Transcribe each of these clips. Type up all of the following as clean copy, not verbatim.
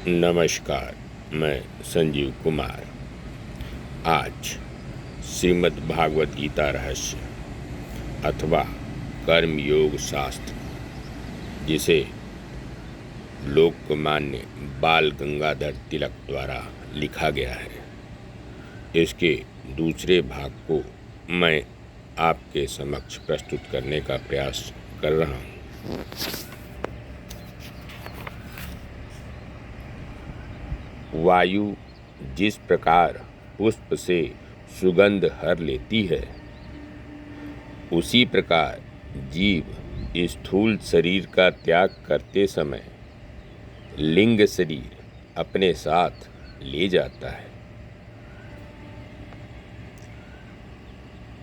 नमस्कार, मैं संजीव कुमार। आज श्रीमद् भागवत गीता रहस्य अथवा कर्म योग शास्त्र, जिसे लोकमान्य बाल गंगाधर तिलक द्वारा लिखा गया है, इसके दूसरे भाग को मैं आपके समक्ष प्रस्तुत करने का प्रयास कर रहा हूँ। वायु जिस प्रकार पुष्प से सुगंध हर लेती है, उसी प्रकार जीव स्थूल शरीर का त्याग करते समय लिंग शरीर अपने साथ ले जाता है।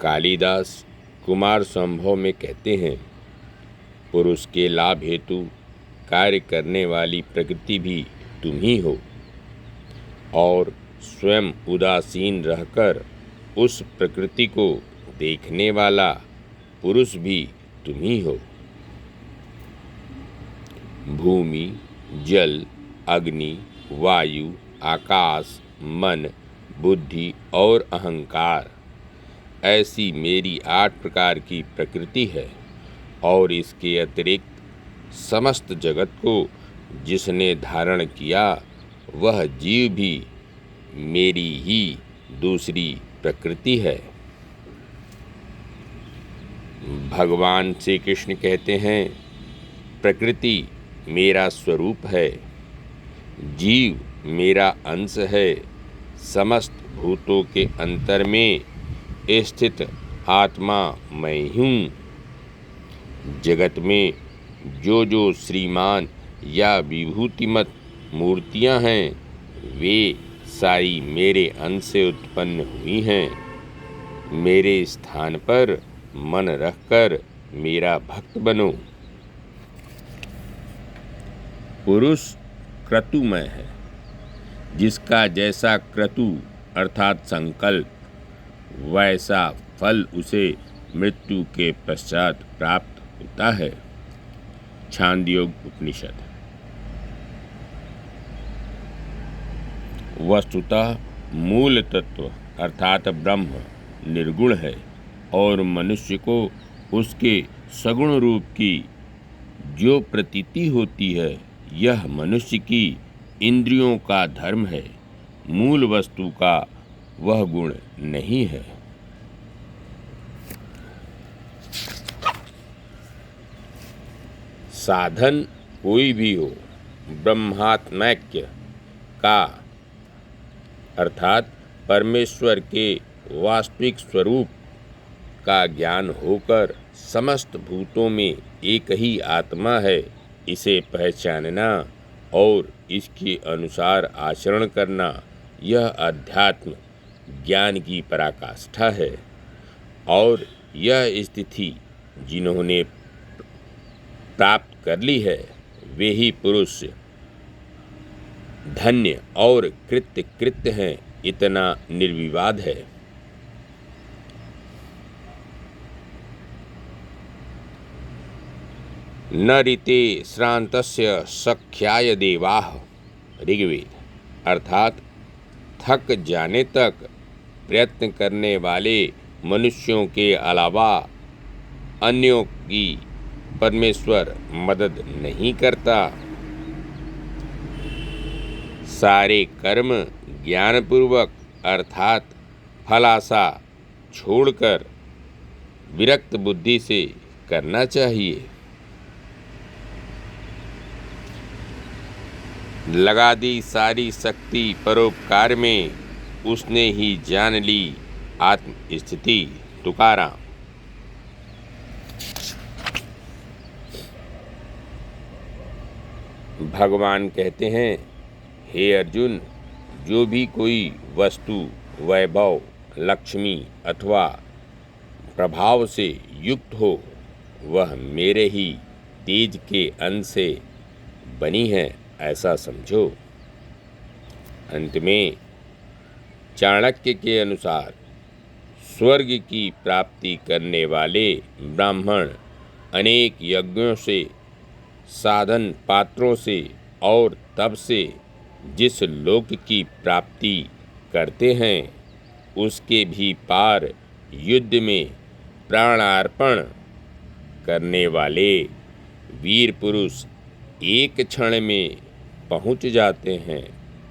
कालिदास कुमार संभव में कहते हैं, पुरुष के लाभ हेतु कार्य करने वाली प्रकृति भी तुम ही हो और स्वयं उदासीन रहकर उस प्रकृति को देखने वाला पुरुष भी तुम ही हो। भूमि, जल, अग्नि, वायु, आकाश, मन, बुद्धि और अहंकार, ऐसी मेरी 8 प्रकार की प्रकृति है और इसके अतिरिक्त समस्त जगत को जिसने धारण किया वह जीव भी मेरी ही दूसरी प्रकृति है। भगवान श्री कृष्ण कहते हैं, प्रकृति मेरा स्वरूप है, जीव मेरा अंश है, समस्त भूतों के अंतर में स्थित आत्मा मैं हूँ। जगत में जो जो श्रीमान या विभूतिमत मूर्तियाँ हैं, वे सारी मेरे अंश से उत्पन्न हुई हैं। मेरे स्थान पर मन रखकर मेरा भक्त बनो। पुरुष क्रतुमय है, जिसका जैसा क्रतु अर्थात संकल्प, वैसा फल उसे मृत्यु के पश्चात प्राप्त होता है। छांदोग्य उपनिषद। वस्तुतः मूल तत्व अर्थात ब्रह्म निर्गुण है और मनुष्य को उसके सगुण रूप की जो प्रतीति होती है, यह मनुष्य की इंद्रियों का धर्म है, मूल वस्तु का वह गुण नहीं है। साधन कोई भी हो, ब्रह्मात्मैक्य का अर्थात परमेश्वर के वास्तविक स्वरूप का ज्ञान होकर समस्त भूतों में एक ही आत्मा है, इसे पहचानना और इसके अनुसार आचरण करना, यह अध्यात्म ज्ञान की पराकाष्ठा है। और यह स्थिति जिन्होंने प्राप्त कर ली है, वे ही पुरुष धन्य और कृत्य हैं, इतना निर्विवाद है। न ऋते श्रांतस्य सख्याय देवाः, ऋग्वेद। अर्थात थक जाने तक प्रयत्न करने वाले मनुष्यों के अलावा अन्यों की परमेश्वर मदद नहीं करता। सारे कर्म ज्ञानपूर्वक अर्थात फलाशा छोड़कर विरक्त बुद्धि से करना चाहिए। लगा दी सारी शक्ति परोपकार में, उसने ही जान ली आत्म स्थिति। तुकाराम। भगवान कहते हैं, हे अर्जुन, जो भी कोई वस्तु, वैभव, लक्ष्मी अथवा प्रभाव से युक्त हो, वह मेरे ही तेज के अंश से बनी है, ऐसा समझो। अंत में चाणक्य के अनुसार स्वर्ग की प्राप्ति करने वाले ब्राह्मण अनेक यज्ञों से, साधन पात्रों से और तप से जिस लोक की प्राप्ति करते हैं उसके भी पार युद्ध में प्राणार्पण करने वाले वीर पुरुष एक क्षण में पहुंच जाते हैं।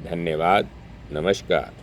धन्यवाद। नमस्कार।